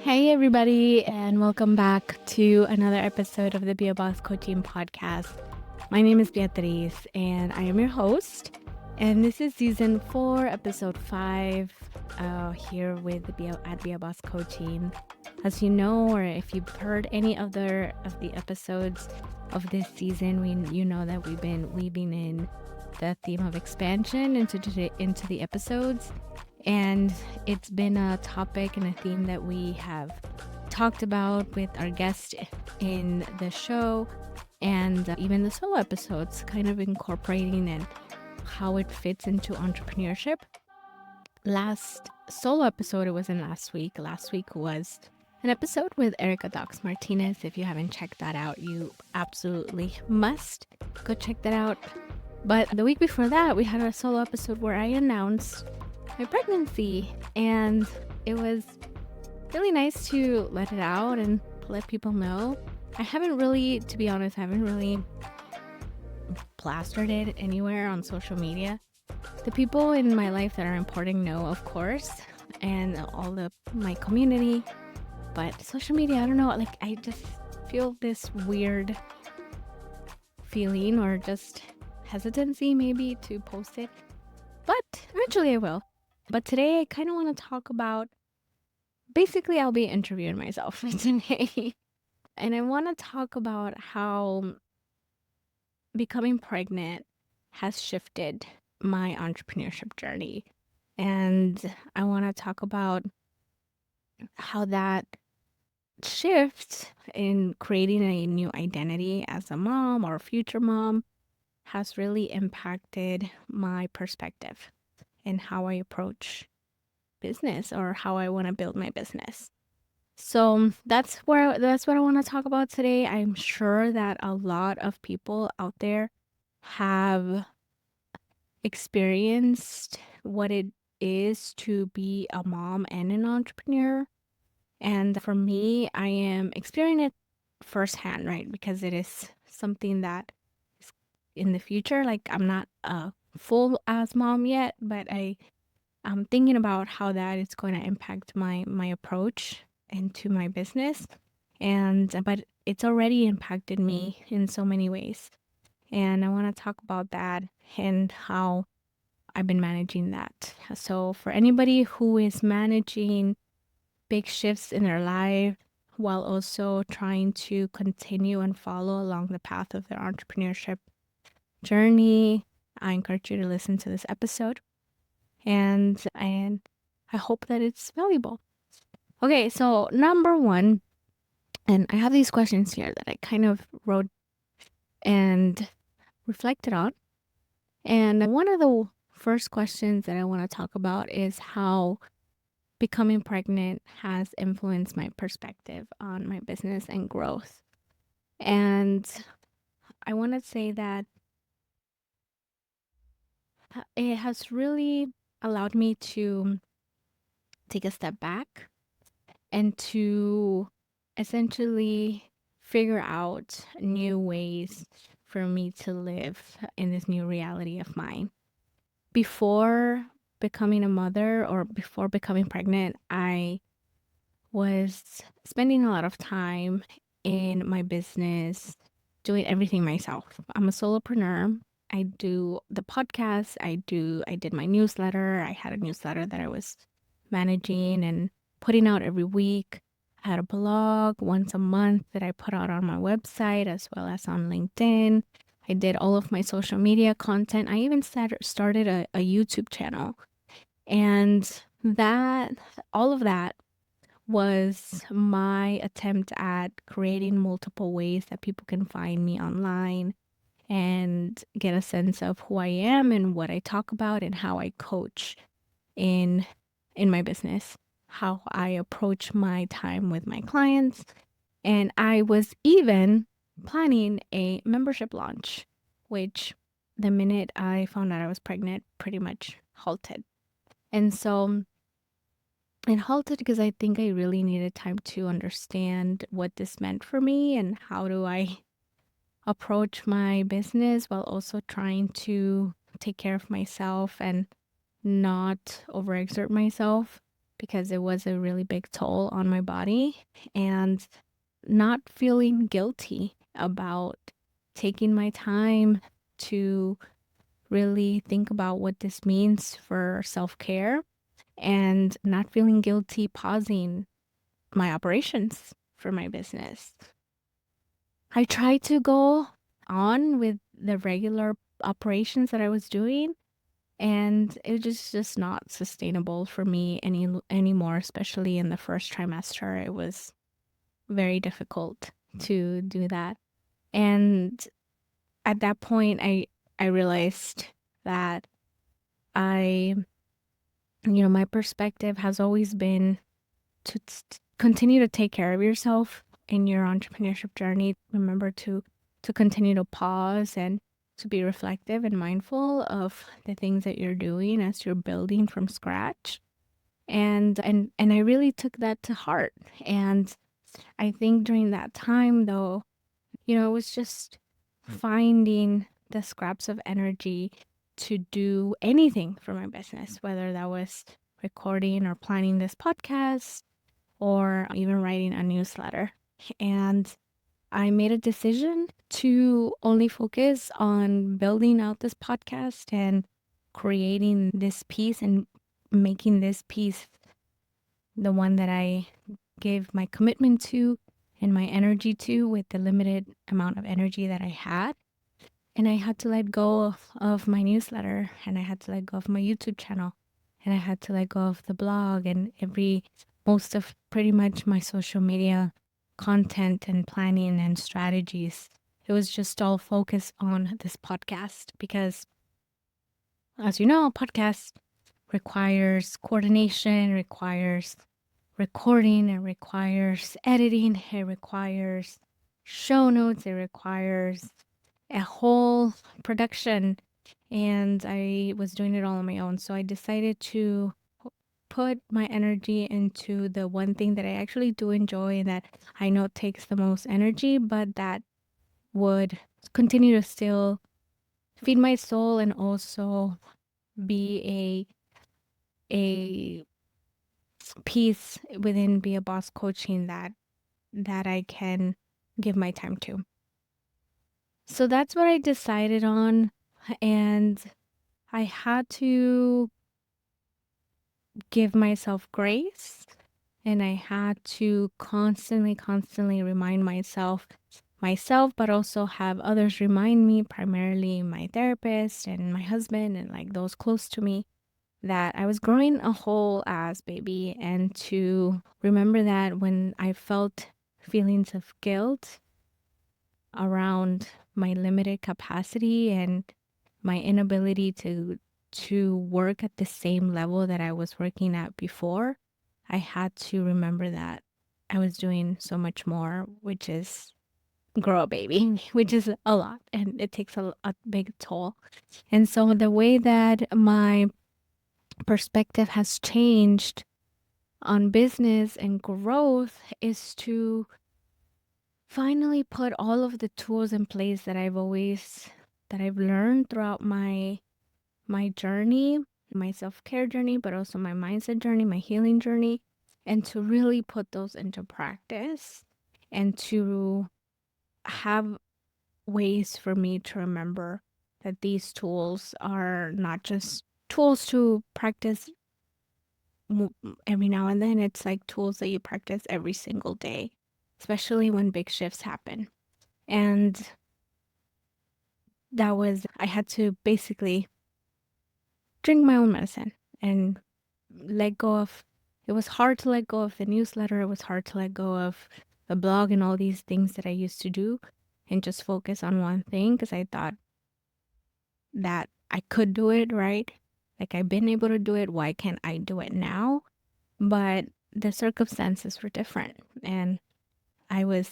Hey, everybody, and welcome back to another episode of the Beabosscoaching podcast. My name is Beatriz, and I am your host. And this is season 4, episode 5, here with at Beabosscoaching. As you know, or if you've heard any other of the episodes of this season, you know that we've been weaving in the theme of expansion into the episodes. And it's been a topic and a theme that we have talked about with our guests in the show and even the solo episodes, kind of incorporating and how it fits into entrepreneurship. Last solo episode, it wasn't last week. Last week was an episode with Erica Dox Martinez. If you haven't checked that out, you absolutely must go check that out. But the week before that, we had a solo episode where I announced my pregnancy, and it was really nice to let it out and let people know. I haven't really plastered it anywhere on social media. The people in my life that are important know, of course, and my community, but social media, I don't know, I just feel this weird feeling or just hesitancy maybe to post it, but eventually I will. But today I kind of want to talk about, basically I'll be interviewing myself today. And I want to talk about how becoming pregnant has shifted my entrepreneurship journey. And I want to talk about how that shift in creating a new identity as a mom or a future mom has really impacted my perspective and how I approach business or how I want to build my business. So that's what I want to talk about today. I'm sure that a lot of people out there have experienced what it is to be a mom and an entrepreneur. And for me, I am experiencing it firsthand, right? Because it is something that is in the future. Like, I'm not a full ass mom yet, but I'm thinking about how that is going to impact my approach into my business. But it's already impacted me in so many ways. And I want to talk about that and how I've been managing that. So for anybody who is managing big shifts in their life while also trying to continue and follow along the path of their entrepreneurship journey, I encourage you to listen to this episode. And I hope that it's valuable. Okay, so number 1, and I have these questions here that I kind of wrote and reflected on. And one of the first questions that I want to talk about is how becoming pregnant has influenced my perspective on my business and growth. And I want to say that it has really allowed me to take a step back and to essentially figure out new ways for me to live in this new reality of mine. Before becoming a mother or before becoming pregnant, I was spending a lot of time in my business doing everything myself. I'm a solopreneur. I do the podcast. I did my newsletter. I had a newsletter that I was managing and putting out every week. I had a blog once a month that I put out on my website as well as on LinkedIn. I did all of my social media content. I even started a YouTube channel. And all of that was my attempt at creating multiple ways that people can find me online and get a sense of who I am and what I talk about and how I coach in my business, how I approach my time with my clients. And I was even planning a membership launch, which the minute I found out I was pregnant pretty much halted. And so it halted because I think I really needed time to understand what this meant for me and how do I approach my business while also trying to take care of myself and not overexert myself, because it was a really big toll on my body, and not feeling guilty about taking my time to really think about what this means for self-care, and not feeling guilty pausing my operations for my business. I tried to go on with the regular operations that I was doing, and it was just not sustainable for me anymore, especially in the first trimester. It was very difficult to do that. And at that point, I realized that I, my perspective has always been to continue to take care of yourself in your entrepreneurship journey. Remember to continue to pause and to be reflective and mindful of the things that you're doing as you're building from scratch. And I really took that to heart. And I think during that time, though, it was just finding the scraps of energy to do anything for my business, whether that was recording or planning this podcast or even writing a newsletter. And I made a decision to only focus on building out this podcast and creating this piece and making this piece the one that I gave my commitment to and my energy to with the limited amount of energy that I had. And I had to let go of my newsletter, and I had to let go of my YouTube channel, and I had to let go of the blog and most of pretty much my social media content and planning and strategies. It was just all focused on this podcast because, as you know, podcast requires coordination, requires recording, it requires editing, it requires show notes, it requires a whole production. And I was doing it all on my own. So I decided to put my energy into the one thing that I actually do enjoy and that I know takes the most energy, but that would continue to still feed my soul and also be a piece within Be a Boss coaching that I can give my time to. So that's what I decided on, and I had to give myself grace, and I had to constantly remind myself, but also have others remind me, primarily my therapist and my husband and like those close to me, that I was growing a whole ass baby, and to remember that when I felt feelings of guilt around my limited capacity and my inability to work at the same level that I was working at before, I had to remember that I was doing so much more, which is grow a baby, which is a lot, and it takes a big toll. And so the way that my perspective has changed on business and growth is to finally put all of the tools in place that I've learned throughout my journey, my self-care journey, but also my mindset journey, my healing journey, and to really put those into practice and to have ways for me to remember that these tools are not just tools to practice every now and then. It's like tools that you practice every single day, especially when big shifts happen. And I had to basically drink my own medicine and let go of, it was hard to let go of the newsletter. It was hard to let go of the blog and all these things that I used to do and just focus on one thing because I thought that I could do it, right? Like I've been able to do it. Why can't I do it now? But the circumstances were different and I was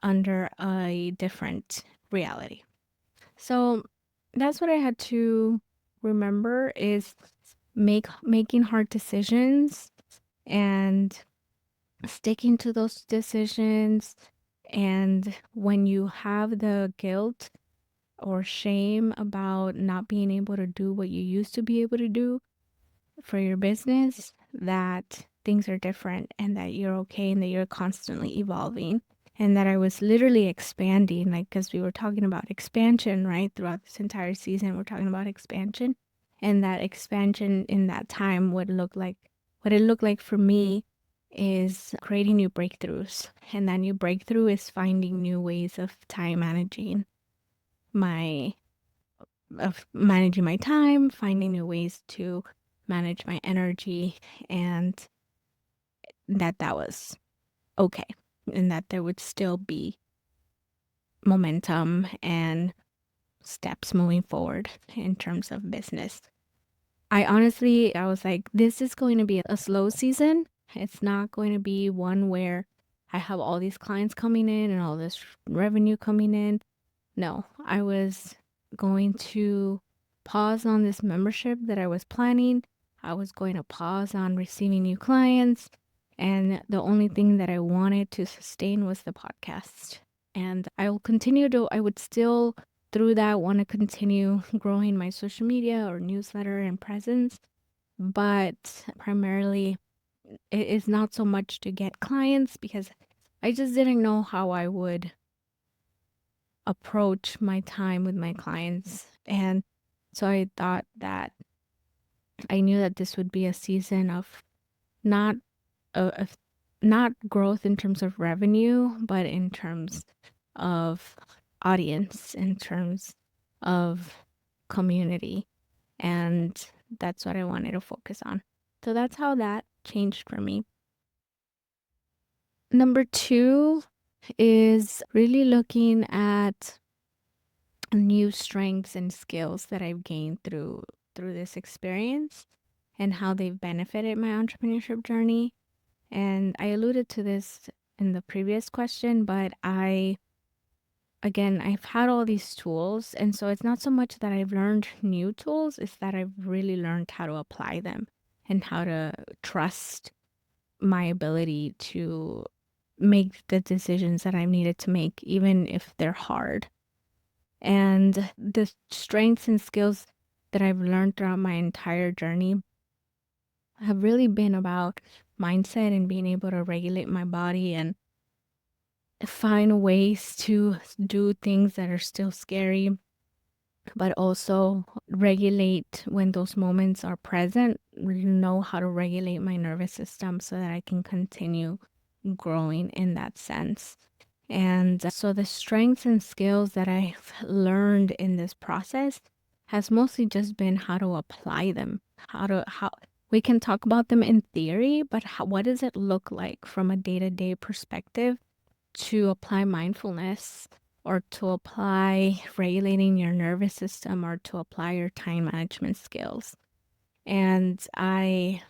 under a different reality. So that's what I had to remember is making hard decisions and sticking to those decisions. And when you have the guilt or shame about not being able to do what you used to be able to do for your business, that things are different and that you're okay and that you're constantly evolving and that I was literally expanding, like, because we were talking about expansion, right? Throughout this entire season, we're talking about expansion. And that expansion in that time would look like, what it looked like for me is creating new breakthroughs. And that new breakthrough is finding new ways of my managing my time, finding new ways to manage my energy, and that was okay, and that there would still be momentum and steps moving forward in terms of business. I was like, this is going to be a slow season. It's not going to be one where I have all these clients coming in and all this revenue coming in. No, I was going to pause on this membership that I was planning. I was going to pause on receiving new clients. And the only thing that I wanted to sustain was the podcast. And I would still, through that, want to continue growing my social media or newsletter and presence. But primarily, it is not so much to get clients because I just didn't know how I would approach my time with my clients. And so I thought that I knew that this would be a season of not of not growth in terms of revenue, but in terms of audience, in terms of community. And that's what I wanted to focus on. So that's how that changed for me. Number two is really looking at new strengths and skills that I've gained through this experience and how they've benefited my entrepreneurship journey. And I alluded to this in the previous question, but I've had all these tools. And so it's not so much that I've learned new tools, it's that I've really learned how to apply them and how to trust my ability to make the decisions that I've needed to make, even if they're hard. And the strengths and skills that I've learned throughout my entire journey have really been about mindset and being able to regulate my body and find ways to do things that are still scary, but also regulate when those moments are present, really know how to regulate my nervous system so that I can continue growing in that sense. And so the strengths and skills that I've learned in this process has mostly just been how to apply them, how we can talk about them in theory, but what does it look like from a day-to-day perspective to apply mindfulness or to apply regulating your nervous system or to apply your time management skills. And I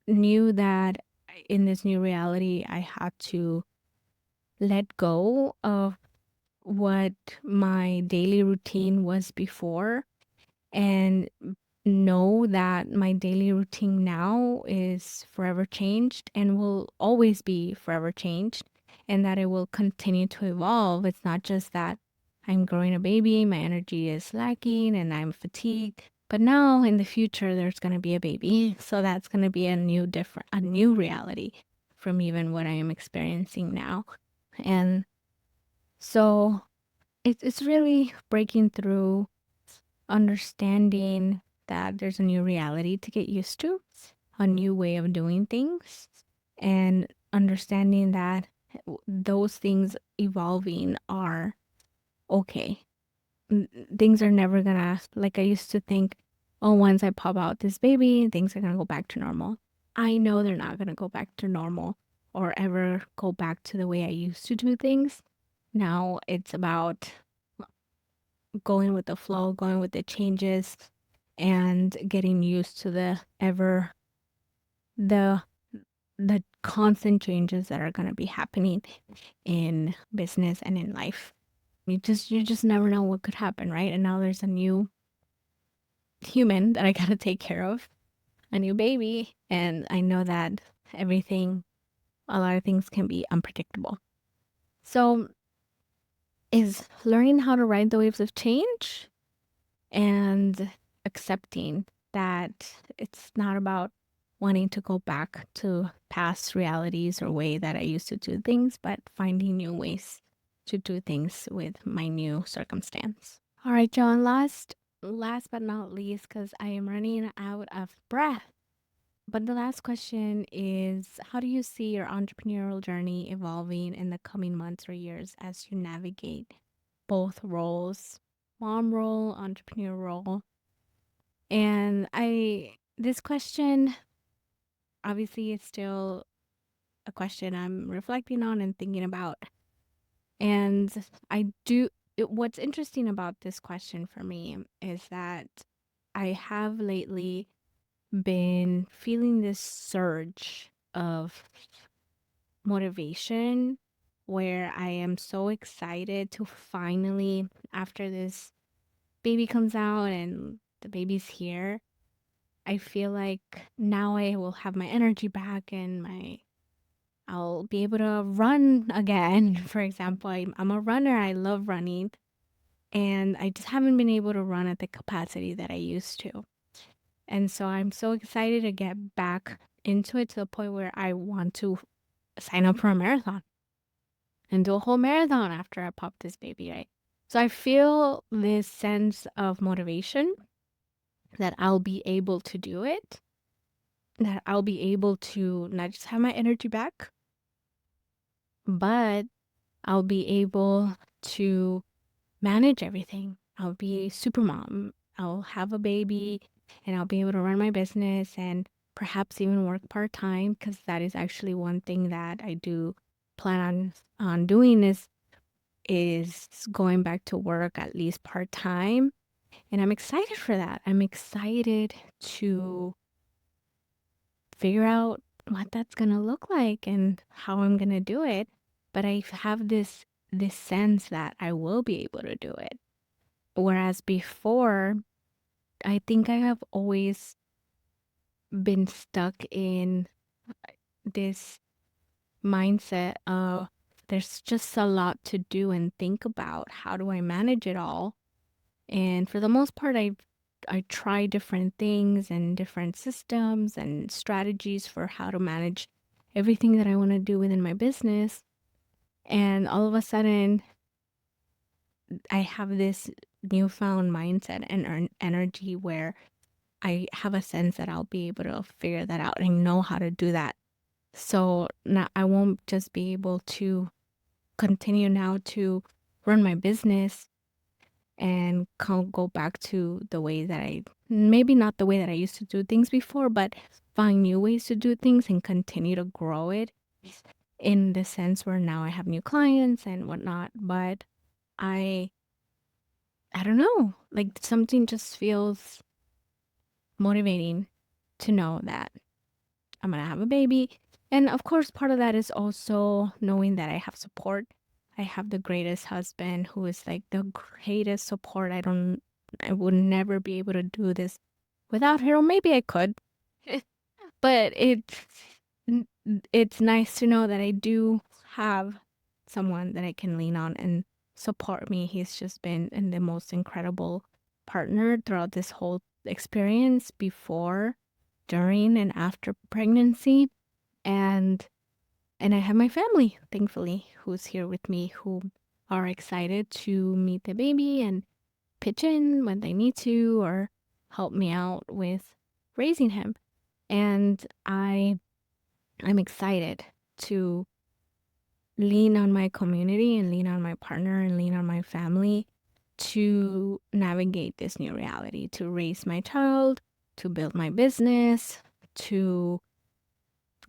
knew that in this new reality, I had to let go of what my daily routine was before and know that my daily routine now is forever changed and will always be forever changed, and that it will continue to evolve. It's not just that I'm growing a baby, my energy is lacking and I'm fatigued, but now in the future there's going to be a baby. So that's going to be a new reality from even what I am experiencing now. And so it's really breaking through, understanding that there's a new reality to get used to, a new way of doing things, and understanding that those things evolving are okay. Things are never gonna, like I used to think, oh, once I pop out this baby, things are gonna go back to normal. I know they're not gonna go back to normal or ever go back to the way I used to do things. Now it's about going with the flow, going with the changes, and getting used to the the constant changes that are going to be happening in business and in life. You just never know what could happen, right? And now there's a new human that I got to take care of, a new baby, and I know that a lot of things can be unpredictable. So is learning how to ride the waves of change and accepting that it's not about wanting to go back to past realities or way that I used to do things, but finding new ways to do things with my new circumstance. All right, John, last but not least, because I am running out of breath. But the last question is, how do you see your entrepreneurial journey evolving in the coming months or years as you navigate both roles, mom role, entrepreneur role? And this question obviously is still a question I'm reflecting on and thinking about. And what's interesting about this question for me is that I have lately been feeling this surge of motivation where I am so excited to finally, after this baby comes out and the baby's here, I feel like now I will have my energy back and I'll be able to run again. For example, I'm a runner. I love running, and I just haven't been able to run at the capacity that I used to. And so I'm so excited to get back into it to the point where I want to sign up for a marathon and do a whole marathon after I pop this baby, right? So I feel this sense of motivation that I'll be able to do it, that I'll be able to not just have my energy back, but I'll be able to manage everything. I'll be a super mom. I'll have a baby and I'll be able to run my business and perhaps even work part time, because that is actually one thing that I do plan on doing is going back to work at least part time. And I'm excited for that. I'm excited to figure out what that's going to look like and how I'm going to do it. But I have this sense that I will be able to do it. Whereas before, I think I have always been stuck in this mindset of there's just a lot to do and think about. How do I manage it all? And for the most part, I try different things and different systems and strategies for how to manage everything that I want to do within my business. And all of a sudden, I have this newfound mindset and energy where I have a sense that I'll be able to figure that out and know how to do that. So now I won't just be able to continue now to run my business and go back to the way that maybe not the way that I used to do things before, but find new ways to do things and continue to grow it in the sense where now I have new clients and whatnot. But I, I don't know, like something just feels motivating to know that I'm gonna have a baby. And of course, part of that is also knowing that I have support. I have the greatest husband who is like the greatest support. I would never be able to do this without her. Or maybe I could, but it's nice to know that I do have someone that I can lean on and support me. He's just been the most incredible partner throughout this whole experience before, during, and after pregnancy. And I have my family, thankfully, who's here with me, who are excited to meet the baby and pitch in when they need to or help me out with raising him. And I'm excited to lean on my community and lean on my partner and lean on my family to navigate this new reality, to raise my child, to build my business, to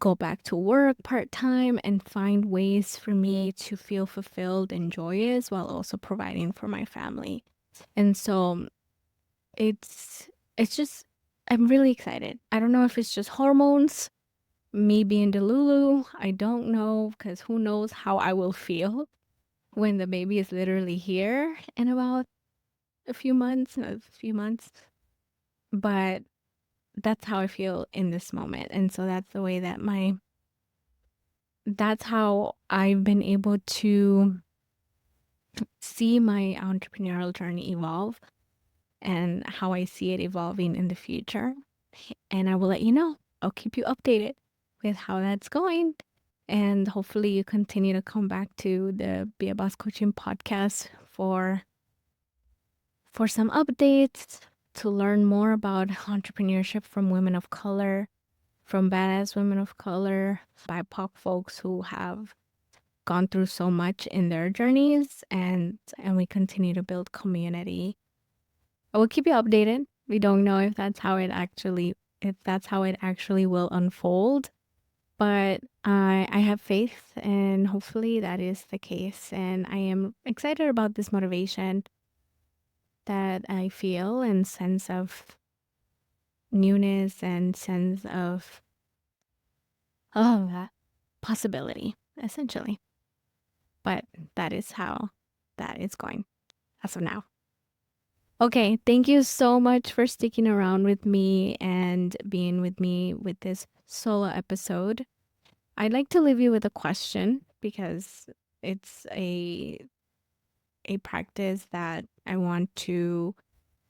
go back to work part-time and find ways for me to feel fulfilled and joyous while also providing for my family. And so it's it's just I'm really excited. I don't know if it's just hormones, me being Delulu. I don't know, because who knows how I will feel when the baby is literally here in about a few months. But that's how I feel in this moment. And so that's how I've been able to see my entrepreneurial journey evolve and how I see it evolving in the future. And I will let you know. I'll keep you updated with how that's going. And hopefully you continue to come back to the Be a Boss Coaching podcast for some updates, to learn more about entrepreneurship from women of color, from badass women of color, BIPOC folks who have gone through so much in their journeys, and we continue to build community. I will keep you updated. We don't know if that's how it actually will unfold, but I have faith, and hopefully that is the case. And I am excited about this motivation that I feel, and sense of newness and sense of possibility, essentially. But that is how that is going as of now. Okay, thank you so much for sticking around with me and being with me with this solo episode. I'd like to leave you with a question, because it's a practice that I want to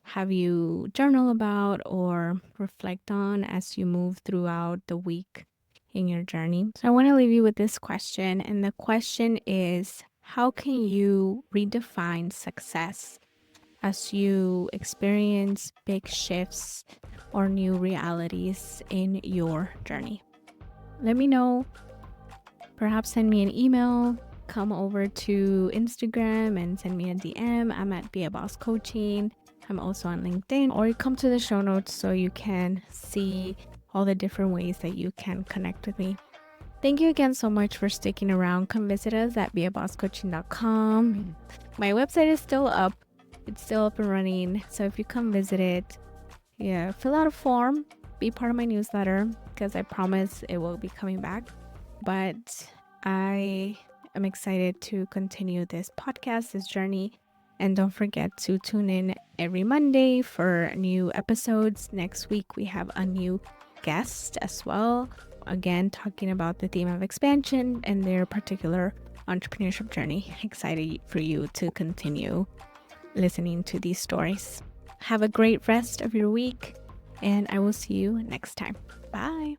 have you journal about or reflect on as you move throughout the week in your journey. So I want to leave you with this question, and the question is, how can you redefine success as you experience big shifts or new realities in your journey? Let me know. Perhaps send me an email, come over to Instagram and send me a DM. I'm at Beabosscoaching. I'm also on LinkedIn, or you come to the show notes so you can see all the different ways that you can connect with me. Thank you again so much for sticking around. Come visit us at beabosscoaching.com. My website is still up. It's still up and running. So if you come visit it, fill out a form, be part of my newsletter, because I promise it will be coming back. But I am excited to continue this podcast, this journey. And don't forget to tune in every Monday for new episodes. Next week, we have a new guest as well. Again, talking about the theme of expansion and their particular entrepreneurship journey. Excited for you to continue listening to these stories. Have a great rest of your week, and I will see you next time. Bye.